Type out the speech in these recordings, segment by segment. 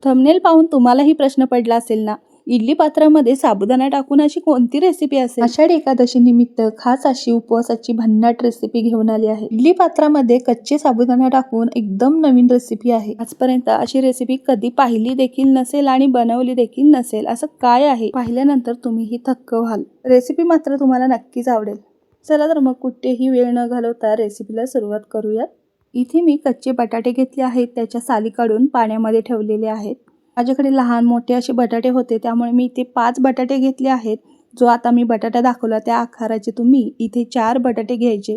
Thumbnail पाहून तुम्हालाही प्रश्न पडला असेल ना, इडली पात्रामध्ये साबुदाणा टाकून अशी कोणती रेसिपी असेल? आषाढी एकादशी निमित्त खास अशी उपवासाची भन्नाट रेसिपी घेऊन आली आहे. इडली पात्रामध्ये कच्चे साबुदाणा टाकून एकदम नवीन रेसिपी आहे. आजपर्यंत अशी रेसिपी कधी पाहिली देखील नसेल आणि बनवली देखील नसेल. असं काय आहे? पाहिल्यानंतर तुम्हीही थक्क व्हाल. रेसिपी मात्र तुम्हाला नक्कीच आवडेल. चला तर मग कुठेही वेळ न घालवता रेसिपीला सुरुवात करूयात. इथे मी कच्चे बटाटे घेतले आहेत, त्याच्या साली काढून पाण्यामध्ये ठेवलेले आहेत. माझ्याकडे लहान मोठे असे बटाटे होते, त्यामुळे मी इथे 5 बटाटे घेतले आहेत. जो आता मी बटाटा दाखवला त्या आकाराचे तुम्ही इथे 4 बटाटे घ्यायचे.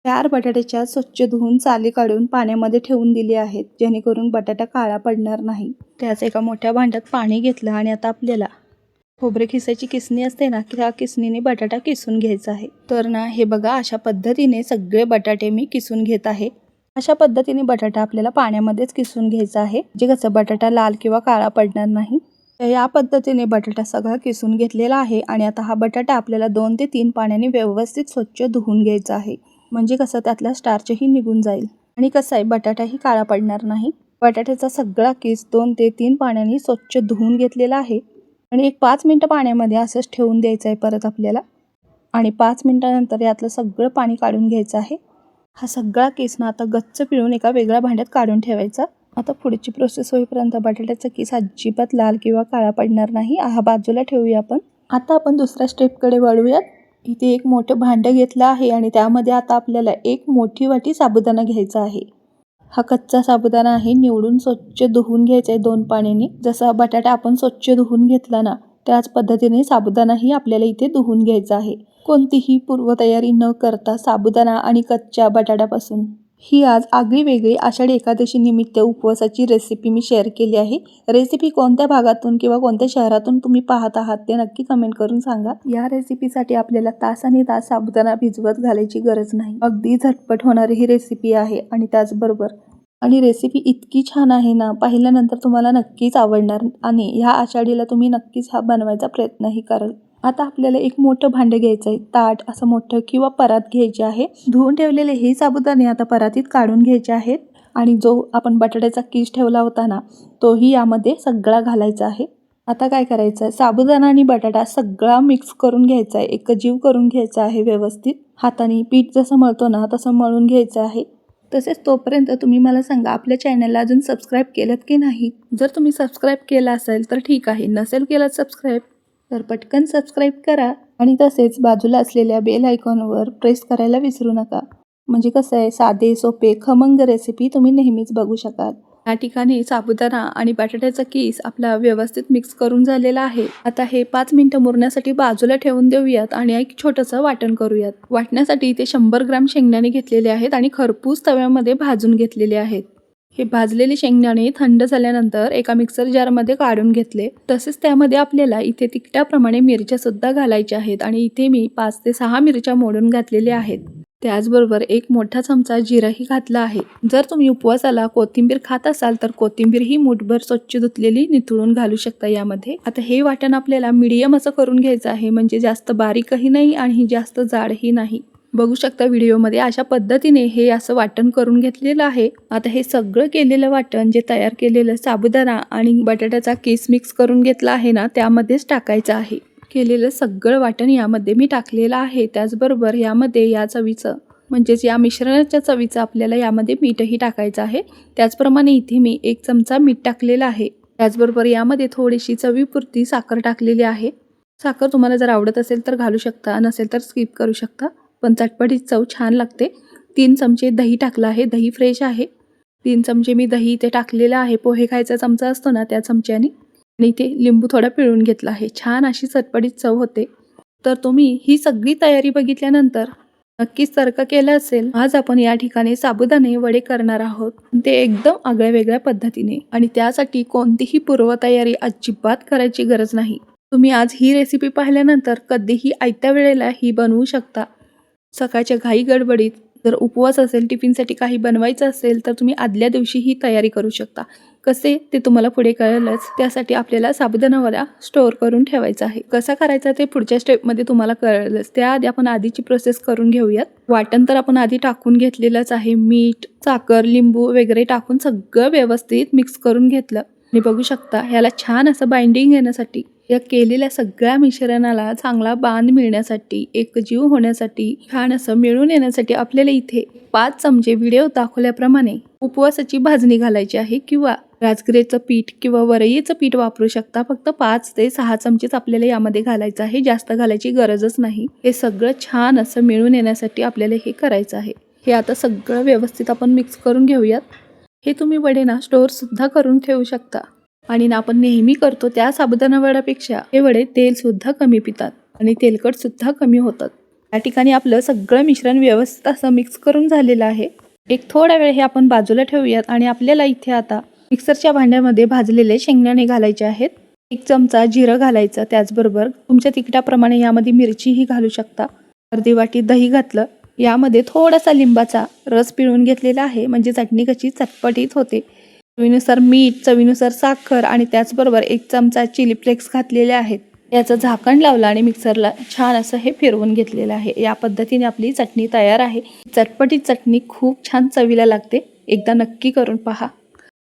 4 बटाट्याच्या स्वच्छ धुवून साली काढून पाण्यामध्ये ठेवून दिले आहेत, जेणेकरून बटाटा काळा पडणार नाही. त्याच एका मोठ्या भांड्यात पाणी घेतलं आणि आता आपल्याला खोबरे खिसायची किसणी असते ना, त्या किसणीने बटाटा किसून घ्यायचा आहे. तर ना हे बघा, अशा पद्धतीने सगळे बटाटे मी किसून घेत आहे. अशा पद्धतीने बटाटा आपल्याला पाण्यामध्येच किसून घ्यायचा आहे, जे कसं बटाटा लाल किंवा काळा पडणार नाही. तर या पद्धतीने बटाटा सगळा किसून घेतलेला आहे आणि आता हा बटाटा आपल्याला 2 ते 3 पाण्याने व्यवस्थित स्वच्छ धुवून घ्यायचा आहे, म्हणजे कसं त्यातला स्टार्चही निघून जाईल आणि कसं आहे बटाटाही काळा पडणार नाही. बटाट्याचा सगळा किस 2 ते 3 पाण्याने स्वच्छ धुवून घेतलेला आहे आणि एक 5 मिनिटं पाण्यामध्ये असंच ठेवून द्यायचं आहे परत आपल्याला. आणि 5 मिनिटानंतर यातलं सगळं पाणी काढून घ्यायचं आहे. हा सगळा किस ना आता गच्च पिळून एका वेगळ्या भांड्यात काढून ठेवायचा. आता पुढची प्रोसेस होईपर्यंत बटाट्याचा किस अजिबात लाल किंवा काळा पडणार नाही. हा बाजूला ठेवूया आपण. आता आपण दुसऱ्या स्टेपकडे वळूयात. इथे एक मोठं भांडं घेतलं आहे आणि त्यामध्ये आता आपल्याला एक मोठी वाटी साबुदाणा घ्यायचा आहे. हा कच्चा साबुदाणा आहे, निवडून स्वच्छ धुवून घ्यायचा आहे 2 पाण्याने. जसा बटाटा आपण स्वच्छ धुवून घेतला ना, त्याच पद्धतीने साबुदाणाही आपल्याला इथे धुवून घ्यायचा आहे. कोणतीही पूर्वतयारी न करता साबुदाणा आणि कच्च्या बटाट्यापासून ही आज आगळी वेगळी आषाढी एकादशी निमित्त उपवासाची रेसिपी मी शेअर केली आहे. रेसिपी कोणत्या भागातून किंवा कोणत्या शहरातून तुम्ही पाहत आहात ते नक्की कमेंट करून सांगा. या रेसिपीसाठी आपल्याला तासाने तास साबुदाणा भिजवत घालायची गरज नाही. अगदी झटपट होणारी ही रेसिपी आहे आणि त्याचबरोबर रेसिपी इतकी छान आहे ना, पाहिल्यानंतर तुम्हाला नक्कीच आवडणार आणि ह्या आषाढीला तुम्ही नक्कीच हा बनवायचा प्रयत्नही कराल. आता आपल्याला एक मोठं भांडं घ्यायचं आहे, ताट असं मोठं किंवा परात घ्यायची आहे. धुवून ठेवलेले हे साबुदाणे आता परातीत काढून घ्यायचे आहेत आणि जो आपण बटाट्याचा किस ठेवला होता ना, तोही यामध्ये सगळा घालायचा आहे. आता काय करायचं आहे, साबुदाणा आणि बटाटा सगळा मिक्स करून घ्यायचा आहे, एकजीव करून घ्यायचा आहे व्यवस्थित. हाताने पीठ जसं मळतो ना तसं मळून घ्यायचं आहे. तसेच तोपर्यंत तुम्ही मला सांगा, आपल्या चॅनलला अजून सबस्क्राईब केलं की नाही? जर तुम्ही सबस्क्राईब केलं असेल तर ठीक आहे, नसेल केलं सबस्क्राईब तर पटकन सबस्क्राईब करा आणि तसेच बाजूला असलेल्या बेल आयकॉनवर प्रेस करायला विसरू नका. म्हणजे कसं आहे, साधे सोपे खमंग रेसिपी तुम्ही नेहमीच बघू शकाल. या ठिकाणी साबुदाणा आणि बटाट्याचा किस आपला व्यवस्थित मिक्स करून झालेला आहे. आता हे 5 मिनिटं मुरण्यासाठी बाजूला ठेवून देऊयात आणि एक छोटंसं वाटण करूयात. वाटण्यासाठी इथे 100 ग्रॅम शेंगदाणे घेतलेले आहेत आणि खरपूस तव्यामध्ये भाजून घेतलेले आहेत. हे भाजलेले शेंगदाणे थंड झाल्यानंतर एका मिक्सर जारमध्ये काढून घेतले. तसेच त्यामध्ये आपल्याला इथे तिखटाप्रमाणे मिरच्या सुद्धा घालायच्या आहेत आणि इथे मी 5 ते 6 मिरच्या मोडून घातलेल्या आहेत. त्याचबरोबर एक मोठा चमचा जिराही घातला आहे. जर तुम्ही उपवासाला कोथिंबीर खात असाल तर कोथिंबीर ही मूठभर स्वच्छ धुतलेली निथळून घालू शकता यामध्ये. आता हे वाटण आपल्याला मीडियम असं करून घ्यायचं आहे, म्हणजे जास्त बारीकही नाही आणि जास्त जाडही नाही. बघू शकता व्हिडिओमध्ये अशा पद्धतीने हे असं वाटण करून घेतलेलं आहे. आता हे सगळं केलेलं वाटण, जे तयार केलेलं साबुदाणा आणि बटाट्याचा किस मिक्स करून घेतला आहे ना, त्यामध्येच टाकायचं आहे. केलेलं सगळं वाटण यामध्ये मी टाकलेलं आहे. त्याचबरोबर यामध्ये या चवीचं म्हणजेच या मिश्रणाच्या चवीचं आपल्याला यामध्ये मीठही टाकायचं आहे. त्याचप्रमाणे इथे मी 1 चमचा मीठ टाकलेलं आहे. त्याचबरोबर यामध्ये थोडीशी चवीपुरती साखर टाकलेली आहे. साखर तुम्हाला जर आवडत असेल तर घालू शकता, नसेल तर स्किप करू शकता, पण चटपटीत चव छान लागते. 3 चमचे दही टाकलं आहे. दही फ्रेश आहे. 3 चमचे मी दही इथे टाकलेलं आहे. पोहे खायचा चमचा असतो ना, त्या चमच्याने. आणि इथे लिंबू थोडा पिळून घेतला आहे. छान अशी चटपटीत चव होते. तर तुम्ही ही सगळी तयारी बघितल्यानंतर नक्कीच तर्क केला असेल. आज आपण या ठिकाणी साबुदाणे वडे करणार आहोत, ते एकदम आगळ्या वेगळ्या पद्धतीने, आणि त्यासाठी कोणतीही पूर्वतयारी अजिबात करायची गरज नाही. तुम्ही आज ही रेसिपी पाहिल्यानंतर कधीही आयत्या वेळेला ही बनवू शकता. सकाळच्या घाई गडबडीत जर उपवास असेल, टिफिनसाठी काही बनवायचं असेल तर तुम्ही आदल्या दिवशी ही तयारी करू शकता. कसे ते तुम्हाला पुढे कळेलच. त्यासाठी आपल्याला साबुदाणा वडा स्टोअर करून ठेवायचा आहे. कसा करायचा ते पुढच्या स्टेपमध्ये तुम्हाला कळेलच. त्याआधी आपण आधीची प्रोसेस करून घेऊयात. वाटण तर आपण आधी टाकून घेतलेलंच आहे. मीठ, साखर, लिंबू वगैरे टाकून सगळं व्यवस्थित मिक्स करून घेतलं. आणि बघू शकता याला छान असं बाइंडिंग येण्यासाठी, या केलेल्या सगळ्या मिश्रणाला चांगला बांध मिळण्यासाठी, एकजीव होण्यासाठी, छान असं मिळून येण्यासाठी आपल्याला इथे 5 चमचे व्हिडिओ दाखवल्याप्रमाणे उपवासाची भाजणी घालायची आहे किंवा राजगिऱ्याचं पीठ किंवा वरईचं पीठ वापरू शकता. फक्त 5 ते 6 चमचेच आपल्याला यामध्ये घालायचं आहे, जास्त घालायची गरजच नाही. हे सगळं छान असं मिळून येण्यासाठी आपल्याला हे करायचं आहे. हे आता सगळं व्यवस्थित आपण मिक्स करून घेऊयात. हे तुम्ही वडे ना स्टोअर सुद्धा करून ठेवू शकता आणि ना आपण नेहमी करतो त्या साबुदाणा वड्यापेक्षा हे वडे तेल सुद्धा कमी पितात आणि तेलकट सुद्धा कमी होतात. या ठिकाणी आपलं सगळं मिश्रण व्यवस्थित असं मिक्स करून झालेलं आहे. एक थोडा वेळ हे आपण बाजूला ठेवूयात आणि आपल्याला इथे आता मिक्सरच्या भांड्यामध्ये भाजलेले शेंगदाणे घालायचे आहेत. 1 चमचा जिरं घालायचं, त्याचबरोबर तुमच्या तिखटाप्रमाणे यामध्ये मिरचीही घालू शकता. अर्धी वाटी दही घातलं, यामध्ये थोडासा लिंबाचा रस पिळून घेतलेला आहे म्हणजे चटणी कशी चटपटीत होते. चवीनुसार मीठ, चवीनुसार साखर आणि त्याचबरोबर 1 चमचा चिली फ्लेक्स घातलेले आहेत. याचं झाकण लावलं आणि मिक्सरला छान असं हे फिरवून घेतलेलं आहे. या पद्धतीने आपली चटणी तयार आहे. चटपटीत चटणी खूप छान चवीला लागते, एकदा नक्की करून पहा.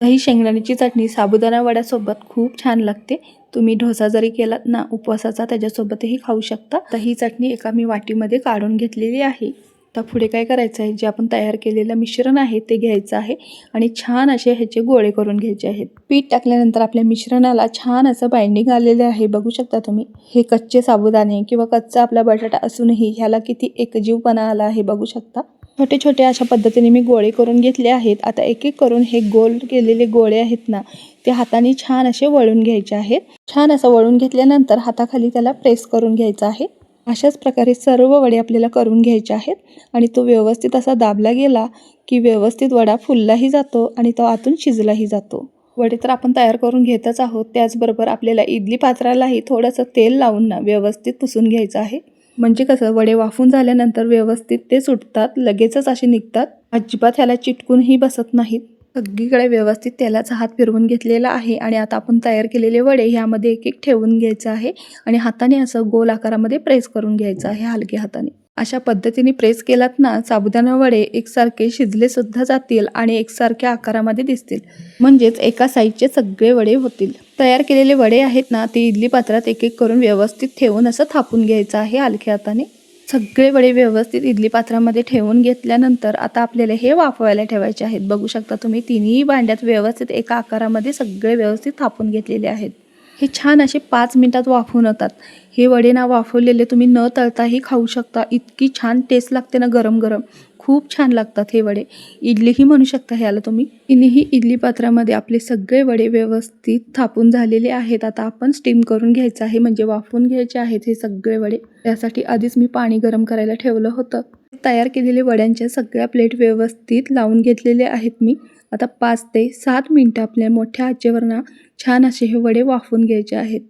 दही शेंगदाण्याची चटणी साबुदाणा वड्यासोबत खूप छान लागते. तुम्ही डोसा जरी केलात ना उपवासाचा त्याच्यासोबतही खाऊ शकता. तर ही चटणी एका मी वाटीमध्ये काढून घेतलेली आहे. तर पुढे काय करायचं आहे, जे आपण तयार केलेलं मिश्रण आहे ते घ्यायचं आहे आणि छान असे ह्याचे गोळे करून घ्यायचे आहेत. पीठ टाकल्यानंतर आपल्या मिश्रणाला छान असं बाइंडिंग आलेलं आहे. बघू शकता तुम्ही. हे कच्चे साबुदाणे किंवा कच्चा आपला बटाटा असूनही ह्याला किती एकजीवपणा आला आहे बघू शकता. छोटे छोटे अशा पद्धतीने मी गोळे करून घेतले आहेत. आता एक एक करून हे गोल केलेले गोळे आहेत ना ते हाताने छान असे वळून घ्यायचे आहेत. छान असं वळून घेतल्यानंतर हाताखाली त्याला प्रेस करून घ्यायचं आहे. अशाच प्रकारे सर्व वडे आपल्याला करून घ्यायचे आहेत आणि तो व्यवस्थित असा दाबला गेला की व्यवस्थित वडा फुललाही जातो आणि तो आतून शिजलाही जातो. वडे तर आपण तयार करून घेतच आहोत. त्याचबरोबर आपल्याला इडली पात्रालाही थोडंसं तेल लावून ना व्यवस्थित पुसून घ्यायचं आहे. म्हणजे कसं वडे वाफून झाल्यानंतर व्यवस्थित ते सुटतात, लगेचच असे निघतात, अजिबात ह्याला चिटकूनही बसत नाहीत. सगळीकडे व्यवस्थित तेलाचा हात फिरवून घेतलेला आहे आणि आता आपण तयार केलेले वडे ह्यामध्ये एक एक ठेवून घ्यायचं आहे आणि हाताने असं गोल आकारामध्ये प्रेस करून घ्यायचं आहे हलक्या हाताने. अशा पद्धतीने प्रेस केलात ना साबुदाणा वडे एकसारखे शिजले सुद्धा जातील आणि एकसारख्या आकारामध्ये दिसतील, म्हणजेच एका साईजचे सगळे वडे होतील. तयार केलेले वडे आहेत ना ते इडली पात्रात एक एक करून व्यवस्थित ठेवून असं थापून घ्यायचं आहे हलक्या हाताने. सगळे वडे व्यवस्थित इडली पात्रामध्ये ठेवून घेतल्यानंतर आता आपल्याला हे वाफवायला ठेवायचे आहेत. बघू शकता तुम्ही तिन्ही भांड्यात व्यवस्थित एका आकारामध्ये सगळे व्यवस्थित थापून घेतलेले आहेत. हे छान असे 5 मिनिटात वाफवून होतात. हे वडे ना वाफवलेले तुम्ही न तळताही खाऊ शकता. इतकी छान टेस्ट लागते ना गरम गरम, खूप छान लागतात हे वडे. इडलीही म्हणू शकता ह्याला तुम्ही. तिन्ही इडली पात्रामध्ये आपले सगळे वडे व्यवस्थित थापून झालेले आहेत. आता आपण स्टीम करून घ्यायचं आहे म्हणजे वाफवून घ्यायचे आहेत हे सगळे वडे. त्यासाठी आधीच मी पाणी गरम करायला ठेवलं होतं. तयार केलेले वड्यांच्या सगळ्या प्लेट व्यवस्थित लावून घेतलेले आहेत मी. आता 5 ते 7 मिनिटं आपल्या मोठ्या आचेवर ना छान असे हे वडे वाफवून घ्यायचे आहेत.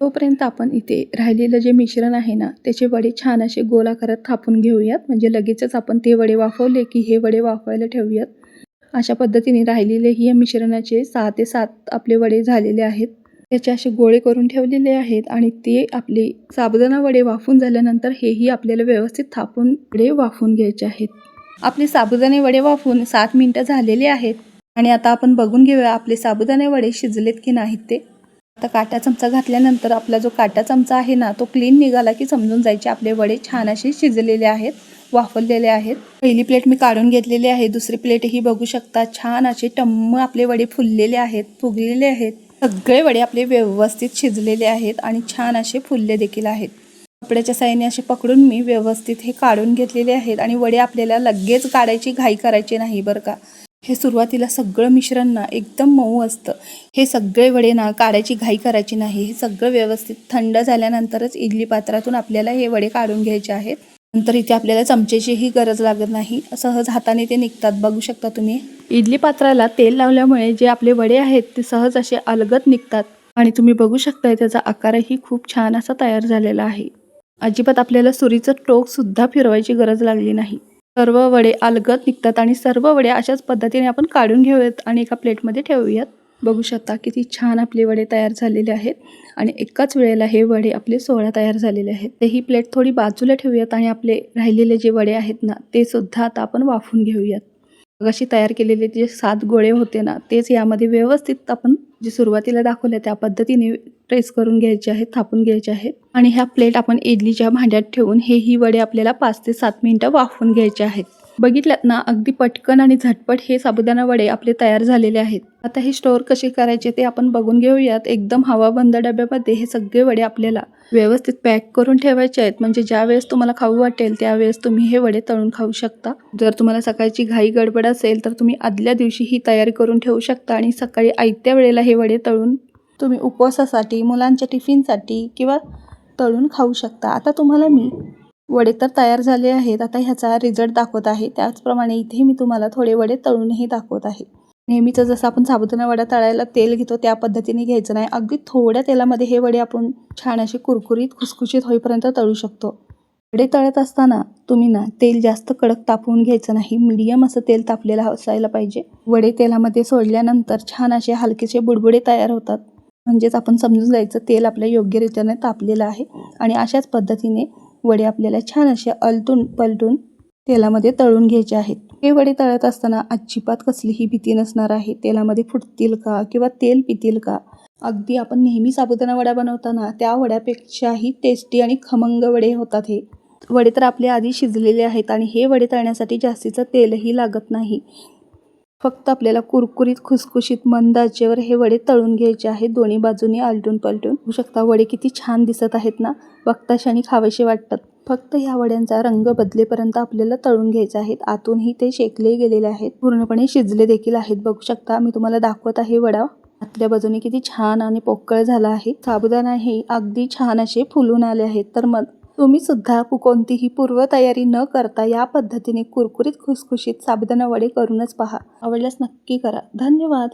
तोपर्यंत आपण इथे राहिलेलं जे मिश्रण आहे ना त्याचे वडे छान असे गोल आकारात थापून घेऊयात, म्हणजे लगेचच आपण ते वडे वाफवले की हे वडे वाफवायला ठेवूयात. अशा पद्धतीने राहिलेले ही मिश्रणाचे 6 ते 7 आपले वडे झालेले आहेत. त्याचे असे गोळे करून ठेवलेले आहेत आणि ते आपले साबुदाणा वडे वाफून झाल्यानंतर हेही आपल्याला व्यवस्थित थापून वडे वाफवून घ्यायचे आहेत. आपले साबुदाणे वडे वाफवून 7 मिनिटं झालेले आहेत आणि आता आपण बघून घेऊया आपले साबुदाणे वडे शिजलेत की नाहीत ते. आता काटा चमचा घातल्यानंतर आपला जो काटा चमचा आहे ना तो क्लीन निघाला की समजून जायचे आपले वडे छान असे शिजलेले आहेत, वाफवलेले आहेत. पहिली प्लेट मी काढून घेतलेली आहे. दुसरी प्लेटही बघू शकता. छान असे टम्म आपले वडे फुललेले आहेत, फुगलेले आहेत. सगळे वडे आपले व्यवस्थित शिजलेले आहेत आणि छान असे फुलले देखील आहेत. कपड्याच्या साहाय्याने असे पकडून मी व्यवस्थित हे काढून घेतलेले आहेत आणि वडे आपल्याला लगेच काढायची घाई करायची नाही बरं का. हे सुरुवातीला सगळं मिश्रण ना एकदम मऊ असतं. हे सगळे वडे ना काढायची घाई करायची नाही. हे सगळं व्यवस्थित थंड झाल्यानंतरच इडली पात्रातून आपल्याला हे वडे काढून घ्यायचे आहेत. नंतर इथे आपल्याला चमचेचीही गरज लागत नाही, सहज हाताने ते निघतात. बघू शकता तुम्ही. इडली पात्राला तेल लावल्यामुळे जे आपले वडे आहेत ते सहज असे अलगद निघतात आणि तुम्ही बघू शकता त्याचा आकारही खूप छान असा तयार झालेला आहे. अजिबात आपल्याला सुरीचं टोक सुद्धा फिरवायची गरज लागली नाही. सर्व वडे अलगद निघतात आणि सर्व वडे अशाच पद्धतीने आपण काढून घेऊयात आणि एका प्लेटमध्ये ठेवूयात. बघू शकता किती छान आपले वडे तयार झालेले आहेत आणि एकाच वेळेला हे वडे आपले 16 तयार झालेले आहेत. ते ही प्लेट थोडी बाजूला ठेवूयात आणि आपले राहिलेले जे वडे आहेत ना ते सुद्धा आता आपण वाफवून घेऊयात. अशी तयार केलेले जे 7 गोळे होते ना, तेच यामध्ये व्यवस्थित आपण जे सुरुवातीला दाखवलं त्या पद्धतीने प्रेस करून घ्यायचे आहेत, थापून घ्यायचे आहेत. आणि ह्या प्लेट आपण इडलीच्या भांड्यात ठेवून ही वडे आपल्याला 5 ते 7 मिनिटं वाफवून घ्यायचे आहेत. बघितल्यात ना, अगदी पटकन आणि झटपट हे साबुदाणा वडे आपले तयार झालेले आहेत. आता हे स्टोअर कसे करायचे ते आपण बघून घेऊयात. एकदम हवाबंद डब्यामध्ये हे सगळे वडे आपल्याला व्यवस्थित पॅक करून ठेवायचे आहेत. म्हणजे ज्यावेळेस तुम्हाला खाऊ वाटेल त्यावेळेस तुम्ही हे वडे तळून खाऊ शकता. जर तुम्हाला सकाळची घाई गडबड असेल तर तुम्ही आदल्या दिवशी ही तयारी करून ठेवू शकता आणि सकाळी आयत्या वेळेला हे वडे तळून तुम्ही उपवासासाठी, मुलांच्या टिफिनसाठी किंवा तळून खाऊ शकता. आता तुम्हाला मी वडे तर तयार झाले आहेत. आता ह्याचा रिझल्ट दाखवत आहे. त्याचप्रमाणे इथे मी तुम्हाला थोडे वडे तळूनही दाखवत आहे. नेहमीचं जसं आपण साबुदाणा वडा तळायला तेल घेतो त्या पद्धतीने घ्यायचं नाही. अगदी थोड्या तेलामध्ये हे वडे आपण छान असे कुरकुरीत खुसखुशीत होईपर्यंत तळू शकतो. वडे तळत असताना तुम्ही ना तेल जास्त कडक तापवून घ्यायचं नाही. मीडियम असं तेल तापलेलं असायला पाहिजे. वडे तेलामध्ये सोडल्यानंतर छान असे हलकेसे बुडबुडे तयार होतात. म्हणजेच आपण समजून जायचं तेल आपल्या योग्यरीत्याने तापलेलं आहे. आणि अशाच पद्धतीने वडे आपल्याला छान असे आलटून पलटून तेलामध्ये तळून घ्यायचे आहेत. हे वडे तळत असताना अजिबात कसलीही भीती नसणार आहे. तेलामध्ये फुटतील का किंवा तेल पितील का. अगदी आपण नेहमी साबुदाणा वडा बनवताना त्या वड्यापेक्षाही टेस्टी आणि खमंग वडे होतात. हे वडे तर आपले आधी शिजलेले आहेत आणि हे वडे तळण्यासाठी जास्तीचं तेलही लागत नाही. फक्त आपल्याला कुरकुरीत खुसखुशीत मंद आचेवर हे वडे तळून घ्यायचे आहेत. दोन्ही बाजूनी आलटून पलटून. होऊ शकता वडे किती छान दिसत आहेत ना, बघताक्षणी खावेसे वाटतात. फक्त ह्या वड्यांचा रंग बदलेपर्यंत आपल्याला तळून घ्यायचे आहेत. आतूनही ते शेकले गेलेले आहेत, पूर्णपणे शिजले देखील आहेत. बघू शकता मी तुम्हाला दाखवत आहे वडा आतल्या बाजूने किती छान आणि पोकळ झाला आहे. साबुदाणा हे अगदी छान असे फुलून आले आहेत. तर मग तुम्ही सुद्धा कोणतीही पूर्वतयारी न करता या पद्धतीने कुरकुरीत खुसखुशीत साबुदाणा वडे करूनच पहा. आवडल्यास नक्की करा. धन्यवाद.